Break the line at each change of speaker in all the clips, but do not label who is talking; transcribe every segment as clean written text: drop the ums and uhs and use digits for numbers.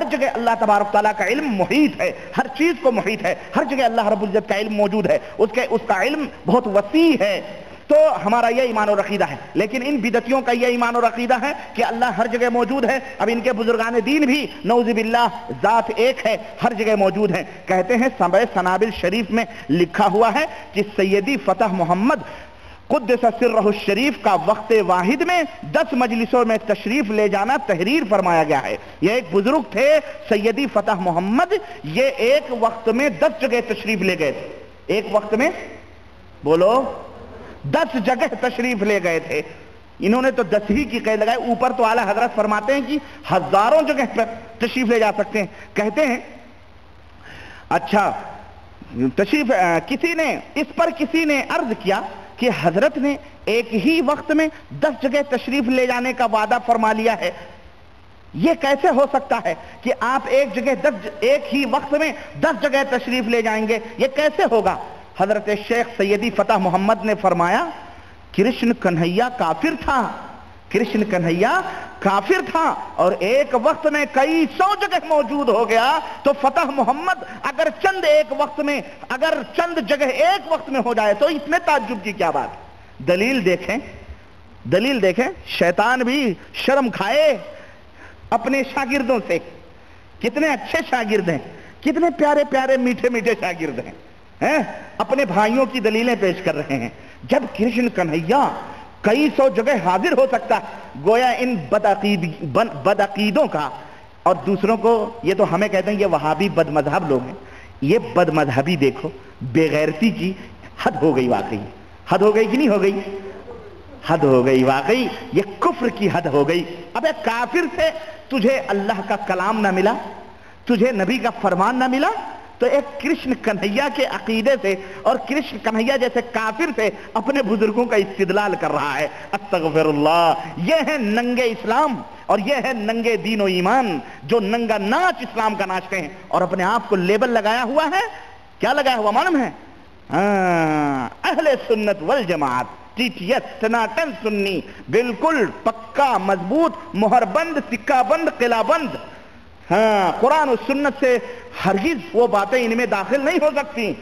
ہر جگہ اللہ تبارک تعالیٰ کا علم محیط ہے، ہر چیز کو محیط ہے، ہر جگہ اللہ رب العزت کا علم موجود ہے، اس کا علم بہت وسیع ہے۔ تو ہمارا یہ ایمان اور عقیدہ ہے۔ لیکن ان بدعتیوں کا یہ ایمان اور عقیدہ ہے کہ اللہ ہر جگہ موجود ہے۔ اب ان کے بزرگان دین بھی نعوذ باللہ ذات ایک ہے، ہر جگہ موجود ہے۔ کہتے ہیں سبع سنابل شریف میں لکھا ہوا ہے کہ سیدی فتح محمد قدس سرہ الشریف کا وقت واحد میں 10 مجلسوں میں تشریف لے جانا تحریر فرمایا گیا ہے۔ یہ ایک بزرگ تھے سیدی فتح محمد، یہ ایک وقت میں 10 جگہ تشریف لے گئے تھے۔ ایک وقت میں بولو 10 جگہ تشریف لے گئے تھے۔ انہوں نے تو 10 ہی کی قید لگائی، اوپر تو اعلیٰ حضرت فرماتے ہیں کہ ہزاروں جگہ پر تشریف لے جا سکتے ہیں۔ کہتے ہیں اچھا تشریف کسی نے عرض کیا کہ حضرت نے ایک ہی وقت میں 10 جگہ تشریف لے جانے کا وعدہ فرما لیا ہے، یہ کیسے ہو سکتا ہے کہ آپ ایک ہی وقت میں 10 جگہ تشریف لے جائیں گے، یہ کیسے ہوگا؟ حضرت شیخ سیدی فتح محمد نے فرمایا کرشن کنہیا کافر تھا، کرشن کنہیا کافر تھا اور ایک وقت میں کئی 100 جگہ موجود ہو گیا، تو فتح محمد اگر چند جگہ ایک وقت میں ہو جائے تو اس میں تعجب کی کیا بات؟ دلیل دیکھیں شیطان بھی شرم کھائے اپنے شاگردوں سے۔ کتنے اچھے شاگرد ہیں، کتنے پیارے پیارے میٹھے میٹھے شاگرد ہیں، اپنے بھائیوں کی دلیلیں پیش کر رہے ہیں۔ جب کرشن کنہیا کئی 100 جگہ حاضر ہو سکتا ہے، گویا ان بدعقیدوں کا اور دوسروں کو، یہ تو ہمیں کہتے ہیں یہ وہابی بد مذہب لوگ ہیں، یہ بد مذہبی دیکھو، بے غیرتی کی حد ہو گئی، واقعی حد ہو گئی کہ نہیں ہو گئی؟ حد ہو گئی واقعی، یہ کفر کی حد ہو گئی۔ اب ایک کافر سے تجھے اللہ کا کلام نہ ملا، تجھے نبی کا فرمان نہ ملا، تو ایک کرشن کنہیا کے عقیدے سے اور کرشن کنہیا جیسے کافر سے اپنے بزرگوں کا استدلال کر رہا ہے۔ استغفر اللہ، یہ ہے ننگے اسلام اور یہ ہے ننگے دین و ایمان، جو ننگا ناچ اسلام کا ناچتے ہیں اور اپنے آپ کو لیبل لگایا ہوا ہے۔ کیا لگایا ہوا معلوم ہے؟ اہل سنت والجماعت، سناتن سنی، بالکل پکا مضبوط مہر بند سکہ بند قلعہ بند۔ قرآن و سنت سے ہرگز وہ باتیں ان میں داخل نہیں ہو سکتی۔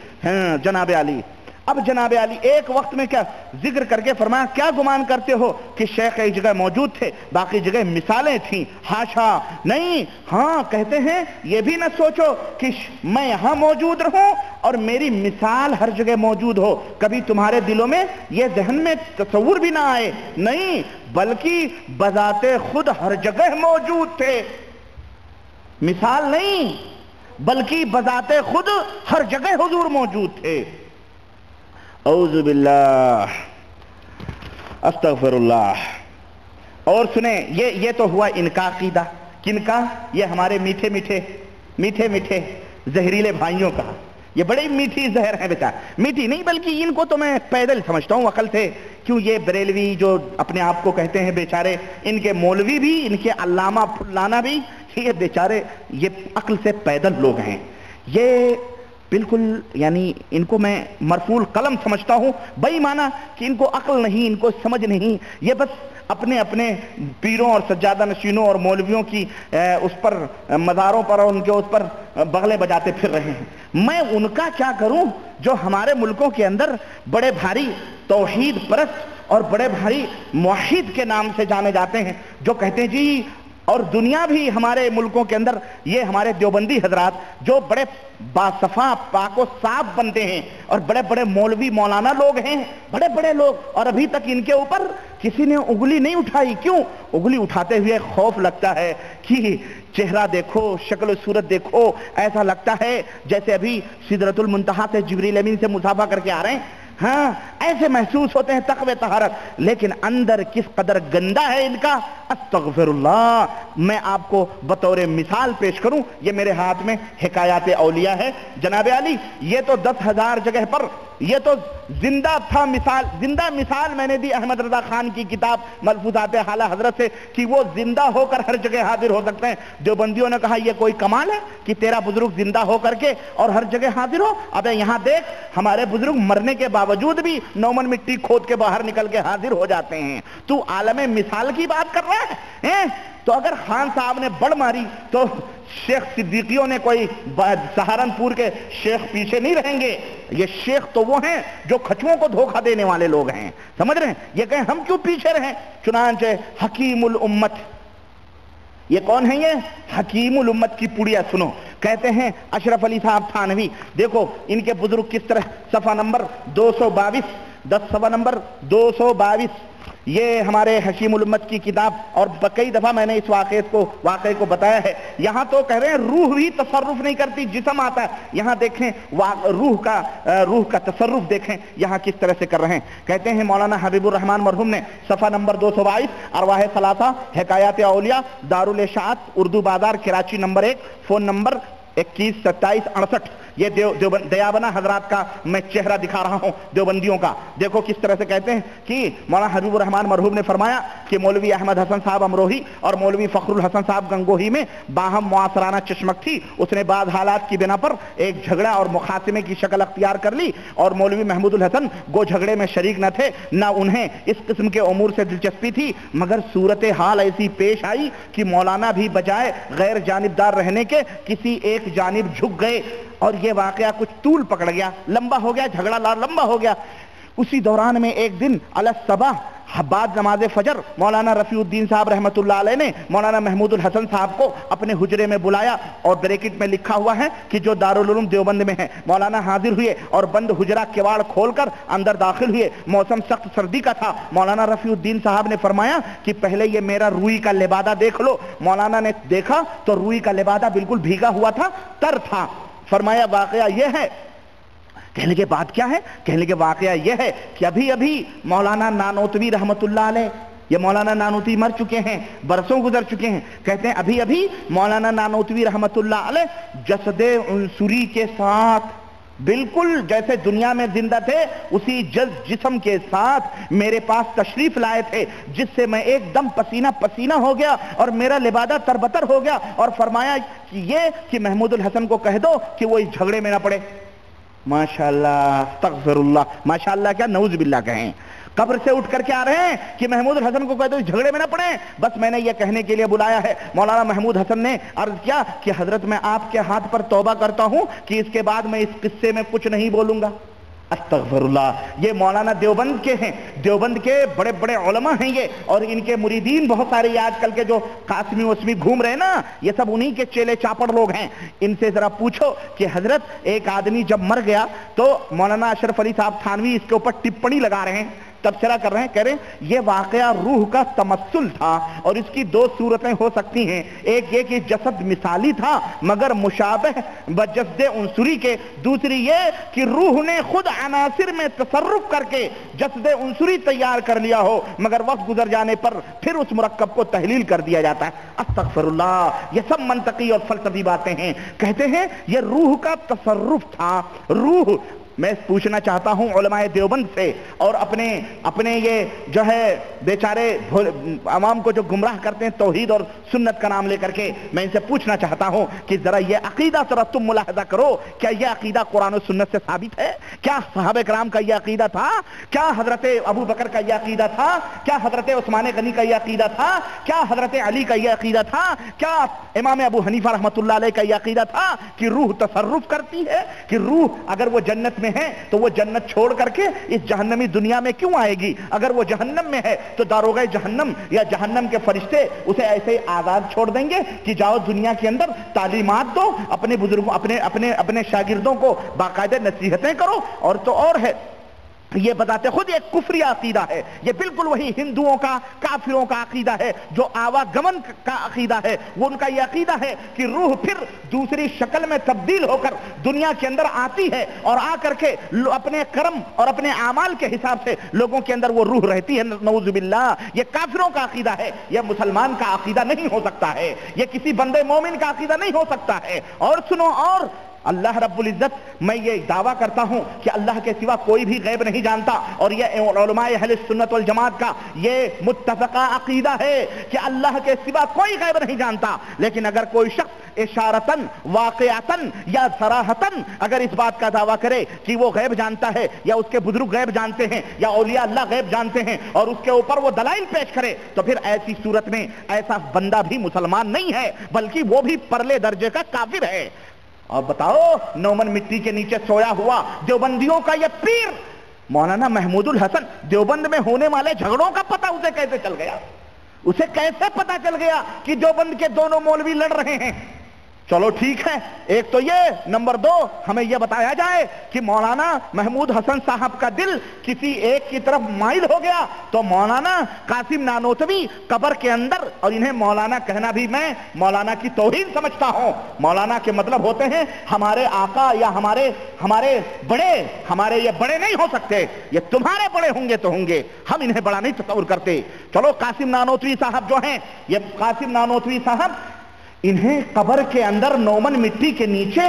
جناب علی، اب جناب علی ایک وقت میں کیا ذکر کر کے فرمایا کیا گمان کرتے ہو کہ شیخ ایک جگہ موجود تھے باقی جگہ مثالیں تھیں؟ ہاشا نہیں، ہاں کہتے ہیں یہ بھی نہ سوچو کہ میں یہاں موجود رہوں اور میری مثال ہر جگہ موجود ہو، کبھی تمہارے دلوں میں یہ ذہن میں تصور بھی نہ آئے، نہیں بلکہ بذات خود ہر جگہ موجود تھے، مثال نہیں بلکہ بذات خود ہر جگہ حضور موجود تھے۔ اعوذ باللہ، استغفر اللہ۔ اور سنیں، یہ تو ہوا ان کا عقیدہ، کن کا؟ یہ ہمارے میٹھے میٹھے زہریلے بھائیوں کا۔ یہ بڑی میٹھی زہر ہے بیٹا، میٹھی نہیں بلکہ ان کو تو میں پیدل سمجھتا ہوں عقل سے۔ کیوں یہ بریلوی جو اپنے آپ کو کہتے ہیں بیچارے، ان کے مولوی بھی، ان کے علامہ پھلانا بھی، یہ بیچارے یہ عقل سے پیدل لوگ ہیں۔ یہ بالکل یعنی ان کو میں مرفوع قلم سمجھتا ہوں، بے ایمانہ کہ ان کو عقل نہیں، ان کو سمجھ نہیں، یہ بس اپنے پیروں اور سجادہ نشینوں اور مولویوں کی اس پر مزاروں پر اور ان کے اس پر بغلے بجاتے پھر رہے ہیں۔ میں ان کا کیا کروں جو ہمارے ملکوں کے اندر بڑے بھاری توحید پرست اور بڑے بھاری موحد کے نام سے جانے جاتے ہیں، جو کہتے ہیں جی، اور دنیا بھی ہمارے ملکوں کے اندر یہ ہمارے دیوبندی حضرات جو بڑے باصفا پاک و صاف بنتے ہیں اور بڑے بڑے مولوی مولانا لوگ ہیں، بڑے بڑے لوگ، اور ابھی تک ان کے اوپر کسی نے انگلی نہیں اٹھائی۔ کیوں؟ انگلی اٹھاتے ہوئے خوف لگتا ہے کہ چہرہ دیکھو، شکل و صورت دیکھو، ایسا لگتا ہے جیسے ابھی سدرۃ المنتہا سے جبریل امین سے مصافحہ کر کے آ رہے ہیں۔ ہاں ایسے محسوس ہوتے ہیں تقوی طہارت، لیکن اندر کس قدر گندا ہے ان کا، استغفر اللہ۔ میں آپ کو بطور مثال پیش کروں، یہ میرے ہاتھ میں حکایات اولیاء ہے جناب علی، یہ تو 10,000 جگہ پر، یہ تو زندہ تھا مثال، زندہ مثال میں نے دی احمد رضا خان کی کتاب ملفوظات اعلی حضرت سے کہ وہ زندہ ہو کر ہر جگہ حاضر ہو سکتے ہیں۔ دیوبندیوں نے کہا یہ کوئی کمال ہے کہ تیرا بزرگ زندہ ہو کر کے اور ہر جگہ حاضر ہو؟ اب یہاں دیکھ، ہمارے بزرگ مرنے کے باوجود بھی 9 من مٹی کھود کے باہر نکل کے حاضر ہو جاتے ہیں، تو عالم مثال کی بات کر رہا ہیں؟ تو اگر خان صاحب نے بڑھ ماری تو شیخ صدیقیوں نے کوئی سہارنپور کے شیخ پیچھے نہیں رہیں گے. یہ شیخ تو وہ ہیں جو کھچووں کو دھوکہ دینے والے لوگ ہیں, سمجھ رہے ہیں؟ یہ کہیں ہم کیوں پیچھے رہیں؟ چنانچہ حکیم الامت, یہ کون ہیں؟ یہ حکیم الامت کی پڑیا سنو. کہتے ہیں اشرف علی صاحب تھانوی, دیکھو ان کے بزرگ کس طرح, صفحہ نمبر 222, 10 صفحہ نمبر 222, یہ ہمارے حکیم الامت کی کتاب, اور کئی دفعہ میں نے اس واقعے کو بتایا ہے. یہاں تو کہہ رہے ہیں روح بھی تصرف نہیں کرتی, جسم آتا ہے. یہاں دیکھیں روح کا تصرف دیکھیں یہاں کس طرح سے کر رہے ہیں. کہتے ہیں مولانا حبیب الرحمان مرحوم نے صفحہ نمبر 222, ارواح ثلاثہ حکایات اولیاء دارالاشاعت اردو بازار کراچی نمبر 1, فون نمبر 212768, یہ دیابنا حضرات کا میں چہرہ دکھا رہا ہوں دیوبندیوں کا. دیکھو کس طرح سے کہتے ہیں کہ مولانا حبیب الرحمان مرحوم نے فرمایا کہ مولوی احمد حسن صاحب امروہی اور مولوی فخر الحسن صاحب گنگوہی میں باہم معاصرانہ چشمک تھی. اس نے بعض حالات کی بنا پر ایک جھگڑا اور مخاصمے کی شکل اختیار کر لی, اور مولوی محمود الحسن گو جھگڑے میں شریک نہ تھے, نہ انہیں اس قسم کے امور سے دلچسپی تھی, مگر صورتحال ایسی پیش آئی کہ مولانا بھی بجائے غیر جانبدار رہنے کے کسی ایک جانب جھک گئے, اور یہ واقعہ کچھ طول پکڑ گیا, لمبا ہو گیا, جھگڑا لمبا ہو گیا. اسی دوران میں ایک دن علی الصباح بعد نماز فجر مولانا رفیع الدین صاحب رحمۃ اللہ علیہ نے مولانا محمود الحسن صاحب کو اپنے حجرے میں بلایا, اور بریکٹ میں لکھا ہوا ہے کہ جو دارالعلوم دیوبند میں ہے. مولانا حاضر ہوئے اور بند حجرہ کواڑ کھول کر اندر داخل ہوئے. موسم سخت سردی کا تھا. مولانا رفیع الدین صاحب نے فرمایا کہ پہلے یہ میرا روئی کا لبادہ دیکھ لو. مولانا نے دیکھا تو روئی کا لبادہ بالکل بھیگا ہوا تھا, تر تھا. فرمایا واقعہ یہ ہے. کہنے کے بعد کیا ہے؟ کہنے کے واقعہ یہ ہے کہ ابھی مولانا نانوتوی رحمت اللہ علیہ, یہ مولانا نانوتوی مر چکے ہیں, برسوں گزر چکے ہیں. کہتے ہیں ابھی مولانا نانوتوی رحمت اللہ علیہ جسد عنصری کے ساتھ بالکل جیسے دنیا میں زندہ تھے اسی جسم کے ساتھ میرے پاس تشریف لائے تھے, جس سے میں ایک دم پسینہ پسینہ ہو گیا اور میرا لبادہ تربتر ہو گیا. اور فرمایا کہ محمود الحسن کو کہہ دو کہ وہ اس جھگڑے میں نہ پڑے. ماشاءاللہ, استغفر اللہ, ماشاءاللہ کیا نعوذ باللہ کہیں. قبر سے اٹھ کر کے آ رہے ہیں کہ محمود الحسن کو کہہ دو جھگڑے میں نہ پڑیں, بس میں نے یہ کہنے کے لیے بلایا ہے. مولانا محمود حسن نے عرض کیا کہ حضرت میں آپ کے ہاتھ پر توبہ کرتا ہوں کہ اس کے بعد میں اس قصے میں کچھ نہیں بولوں گا. استغفر اللہ. یہ مولانا دیوبند کے ہیں, دیوبند کے بڑے بڑے علماء ہیں یہ, اور ان کے مریدین بہت سارے آج کل کے جو قاسمی وسمی گھوم رہے نا, یہ سب انہی کے چیلے چاپڑ لوگ ہیں. ان سے ذرا پوچھو کہ حضرت ایک آدمی جب مر گیا تو مولانا اشرف علی صاحب تھانوی اس کے اوپر ٹپڑی لگا رہے ہیں, تبصرہ کر رہے ہیں, کہہ رہے ہیں یہ واقعہ روح کا تمثل تھا اور اس کی دو صورتیں ہو سکتی ہیں. ایک یہ کہ جسد مثالی تھا مگر مشابہ بجسد عنصری کے, دوسری یہ کہ روح نے خود عناصر میں تصرف کر کے جسد عنصری تیار کر لیا ہو, مگر وقت گزر جانے پر پھر اس مرکب کو تحلیل کر دیا جاتا ہے. استغفر اللہ. یہ سب منطقی اور فلسفی باتیں ہیں. کہتے ہیں یہ روح کا تصرف تھا. روح میں پوچھنا چاہتا ہوں علماء دیوبند سے اور اپنے یہ جو ہے بیچارے عوام کو جو گمراہ کرتے ہیں توحید اور سنت کا نام لے کر کے, میں ان سے پوچھنا چاہتا ہوں کہ ذرا یہ عقیدہ ذرا تم ملاحظہ کرو. کیا یہ عقیدہ قرآن و سنت سے ثابت ہے؟ کیا صحابہ کرام کا یہ عقیدہ تھا؟ کیا حضرت ابو بکر کا یہ عقیدہ تھا؟ کیا حضرت عثمان غنی کا یہ عقیدہ تھا؟ کیا حضرت علی کا یہ عقیدہ تھا؟ کیا امام ابو حنیفہ رحمۃ اللہ علیہ کا یہ عقیدہ تھا کہ روح تصرف کرتی ہے, کہ روح اگر وہ جنت میں ہے تو وہ جنت چھوڑ کر کے اس جہنمی دنیا میں کیوں آئے گی؟ اگر وہ جہنم میں ہے تو داروغہ جہنم یا جہنم کے فرشتے اسے ایسے آزاد چھوڑ دیں گے کہ جاؤ دنیا کے اندر تعلیمات دو, اپنے بزرگوں اپنے شاگردوں کو باقاعدہ نصیحتیں کرو. اور تو اور ہے یہ بتاتے خود ایک کفری عقیدہ ہے. یہ بالکل وہی ہندوؤں کا کافروں کا عقیدہ ہے جو آواگمن کا عقیدہ ہے. وہ ان کا یہ عقیدہ ہے کہ روح پھر دوسری شکل میں تبدیل ہو کر دنیا کے اندر آتی ہے اور آ کر کے اپنے کرم اور اپنے اعمال کے حساب سے لوگوں کے اندر وہ روح رہتی ہے. نعوذ باللہ. یہ کافروں کا عقیدہ ہے, یہ مسلمان کا عقیدہ نہیں ہو سکتا ہے, یہ کسی بندے مومن کا عقیدہ نہیں ہو سکتا ہے. اور سنو, اور اللہ رب العزت، میں یہ دعویٰ کرتا ہوں کہ اللہ کے سوا کوئی بھی غیب نہیں جانتا، اور یہ علماء اہل سنت والجماعت کا یہ متفقہ عقیدہ ہے کہ اللہ کے سوا کوئی غیب نہیں جانتا۔ لیکن اگر کوئی شخص اشارتاً، واقعتاً یا صراحتاً اگر اس بات کا دعویٰ کرے کہ وہ غیب جانتا ہے، یا اس کے بزرگ غیب جانتے ہیں، یا اولیاء اللہ غیب جانتے ہیں، اور اس کے اوپر وہ دلائل پیش کرے، تو پھر ایسی صورت میں ایسا بندہ بھی مسلمان نہیں ہے، بلکہ وہ بھی پرلے درجے کا کافر ہے۔ اور بتاؤ، نومن مٹی کے نیچے سویا ہوا دیوبندیوں کا یہ پیر مولانا محمود الحسن، دیوبند میں ہونے والے جھگڑوں کا پتہ اسے کیسے چل گیا؟ اسے کیسے پتہ چل گیا کہ دیوبند کے دونوں مولوی لڑ رہے ہیں؟ چلو ٹھیک ہے، ایک تو یہ، نمبر دو، ہمیں یہ بتایا جائے کہ مولانا محمود حسن صاحب کا دل کسی ایک کی طرف مائل ہو گیا تو مولانا قاسم نانوتوی قبر کے اندر، اور انہیں مولانا کہنا بھی میں مولانا کی توہین سمجھتا ہوں۔ مولانا کے مطلب ہوتے ہیں ہمارے آقا یا ہمارے بڑے، ہمارے یہ بڑے نہیں ہو سکتے، یہ تمہارے بڑے ہوں گے تو ہوں گے، ہم انہیں بڑا نہیں تصور کرتے۔ چلو قاسم نانوتوی صاحب جو ہیں، یہ قاسم نانوتوی صاحب، انہیں قبر کے اندر نومن مٹی کے نیچے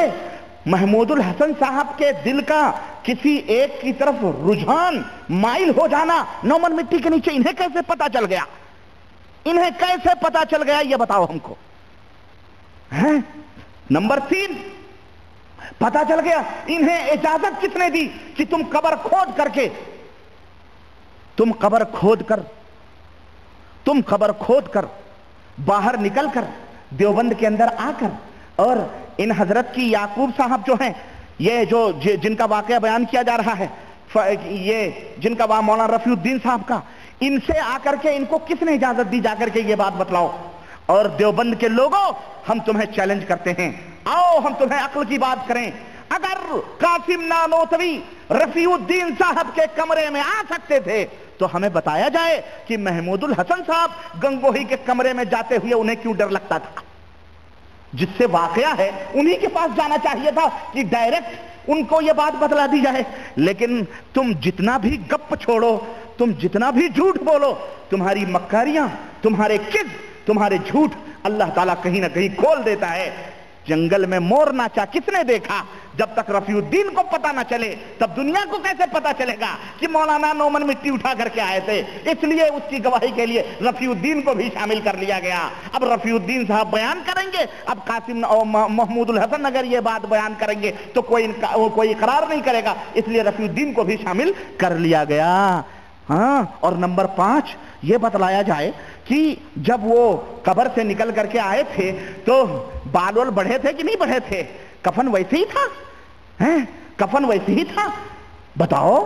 محمود الحسن صاحب کے دل کا کسی ایک کی طرف رجحان مائل ہو جانا نومن مٹی کے نیچے انہیں کیسے پتا چل گیا؟ انہیں کیسے پتا چل گیا یہ بتاؤ ہم کو۔ نمبر 3، پتا چل گیا، انہیں اجازت کس نے دی کہ تم قبر کھود کر باہر نکل کر دیوبند کے اندر آ کر، اور ان حضرت کی یعقوب صاحب جو ہیں، یہ جو جن کا واقعہ بیان کیا جا رہا ہے، یہ جن کا مولانا رفیع الدین صاحب کا، ان سے آ کر کے ان کو کس نے اجازت دی جا کر کے یہ بات بتلاؤ؟ اور دیوبند کے لوگوں، ہم تمہیں چیلنج کرتے ہیں، آؤ ہم تمہیں عقل کی بات کریں۔ اگر قاسم نانوتوی رفیع الدین صاحب کے کمرے میں آ سکتے تھے تو ہمیں بتایا جائے کہ محمود الحسن صاحب گنگوہی کے کمرے میں جاتے ہوئے انہیں کیوں ڈر لگتا تھا؟ جس سے واقعہ ہے انہی کے پاس جانا چاہیے تھا کہ ڈائریکٹ ان کو یہ بات بتلا دی جائے۔ لیکن تم جتنا بھی گپ چھوڑو، تم جتنا بھی جھوٹ بولو، تمہاری مکاریاں، تمہارے کذب، تمہارے جھوٹ اللہ تعالیٰ کہیں نہ کہیں کھول دیتا ہے۔ جنگل میں مور ناچا کس نے دیکھا؟ جب تک رفیع الدین کو پتا نہ چلے تب دنیا کو کیسے پتا چلے گا کہ مولانا نومن مٹی اٹھا کر کے آئے تھے؟ اس لیے اس کی گواہی کے لیے رفیع الدین کو بھی شامل کر لیا گیا۔ اب رفیع الدین صاحب بیان کریں گے، اب قاسم اور محمود الحسن اگر یہ بات بیان کریں گے تو کوئی اقرار نہیں کرے گا، اس لیے رفیع الدین کو بھی شامل کر لیا گیا۔ ہاں، اور نمبر 5 یہ بتلایا جائے کہ جب وہ قبر سے نکل کر کے آئے تھے تو بال وال بڑھے تھے کہ نہیں بڑھے تھے؟ کفن ویسے ہی تھا، کفن ویسے ہی تھا، بتاؤ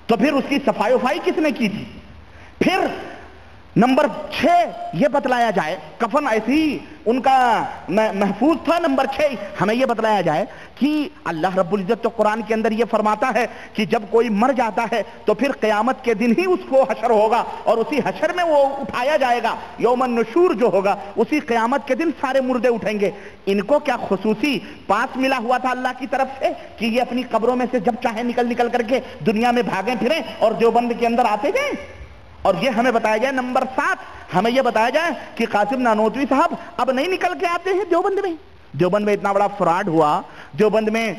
تو پھر اس کی صفائی وفائی کس نے کی تھی؟ پھر نمبر 6 یہ بتلایا جائے، کفن ایسے ہی ان کا محفوظ تھا۔ نمبر 6 ہمیں یہ بتلایا جائے کہ اللہ رب العزت تو قرآن کے اندر یہ فرماتا ہے کہ جب کوئی مر جاتا ہے تو پھر قیامت کے دن ہی اس کو حشر ہوگا، اور اسی حشر میں وہ اٹھایا جائے گا۔ یوم النشور جو ہوگا اسی قیامت کے دن سارے مردے اٹھیں گے۔ ان کو کیا خصوصی پاس ملا ہوا تھا اللہ کی طرف سے کہ یہ اپنی قبروں میں سے جب چاہے نکل کر کے دنیا میں بھاگیں پھریں اور دیوبند کے اندر آتے جائیں؟ اور یہ ہمیں بتایا جائے نمبر 7 ہمیں یہ بتایا جائے کہ قاسم نانوتوی صاحب اب نہیں نکل کے آتے ہیں دیوبند میں۔ دیوبند میں اتنا بڑا فراڈ ہوا، دیوبند میں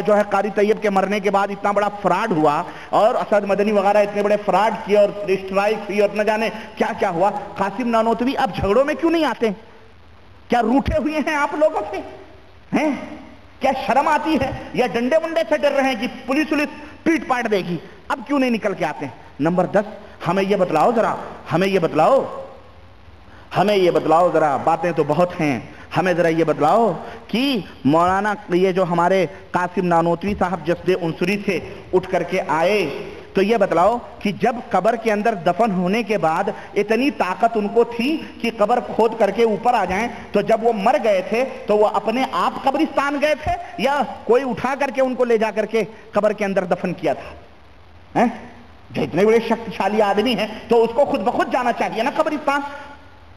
جو ہے قاری طیب کے مرنے کے بعد اتنا بڑا فراڈ ہوا، اور اسد مدنی وغیرہ اتنے بڑے فراڈ کیے اور اسٹرائک ہوئی اور نہ جانے کیا کیا ہوا۔ قاسم نانوتوی اب جھگڑوں میں کیوں نہیں آتے؟ کیا روٹھے ہوئے ہیں آپ لوگوں سے؟ ہیں کیا شرم آتی ہے یا ڈنڈے ونڈے سے ڈر رہے ہیں کہ پولیس پیٹ پاٹ دے گی؟ اب کیوں نہیں نکل کے آتے ہیں؟ نمبر 10 ہمیں یہ بتلاؤ ذرا، ہمیں یہ بتلاؤ ذرا، باتیں تو بہت ہیں، ہمیں ذرا یہ بتلاؤ کہ مولانا یہ جو ہمارے قاسم نانوتوی صاحب جسد عنصری سے اٹھ کر کے آئے تو یہ بتلاؤ کہ جب قبر کے اندر دفن ہونے کے بعد اتنی طاقت ان کو تھی کہ قبر کھود کر کے اوپر آ جائیں، تو جب وہ مر گئے تھے تو وہ اپنے آپ قبرستان گئے تھے یا کوئی اٹھا کر کے ان کو لے جا کر کے قبر کے اندر دفن کیا تھا؟ جو اتنے بڑے شکتیشالی آدمی ہیں تو اس کو خود بخود جانا چاہیے نا قبرستان،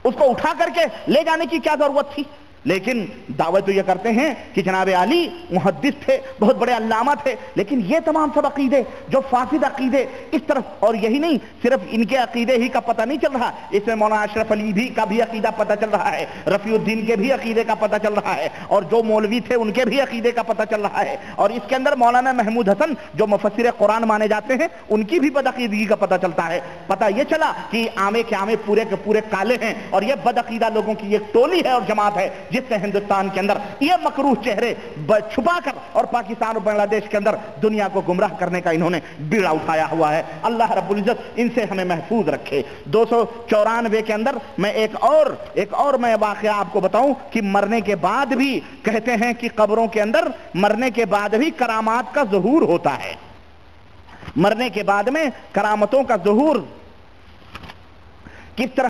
اس کو اٹھا کر کے لے جانے کی کیا ضرورت تھی؟ لیکن دعوت تو یہ کرتے ہیں کہ جناب علی محدث تھے، بہت بڑے علامہ تھے، لیکن یہ تمام سب عقیدے جو فاسد عقیدے اس طرف، اور یہی نہیں صرف ان کے عقیدے ہی کا پتہ نہیں چل رہا، اس میں مولانا اشرف علی بھی کا بھی عقیدہ پتہ چل رہا ہے، رفیع الدین کے بھی عقیدے کا پتہ چل رہا ہے، اور جو مولوی تھے ان کے بھی عقیدے کا پتہ چل رہا ہے، اور اس کے اندر مولانا محمود حسن جو مفسر قرآن مانے جاتے ہیں ان کی بھی بدعقیدگی کا پتہ چلتا ہے۔ پتہ یہ چلا کہ عامے کے عامے پورے کے پورے کالے ہیں، اور یہ بدعقیدہ لوگوں کی ایک ٹولی ہے اور جماعت ہے جس نے ہندوستان کے اندر یہ مکروہ چہرے چھپا کر اور پاکستان اور بنگلہ دیش کے اندر دنیا کو گمراہ کرنے کا انہوں نے بیڑا اٹھایا ہوا ہے۔ اللہ رب العزت ان سے ہمیں محفوظ رکھے۔ 294 کے اندر میں ایک اور میں واقعہ آپ کو بتاؤں کہ مرنے کے بعد بھی کہتے ہیں کہ قبروں کے اندر مرنے کے بعد بھی کرامات کا ظہور ہوتا ہے، مرنے کے بعد میں کرامتوں کا ظہور کس طرح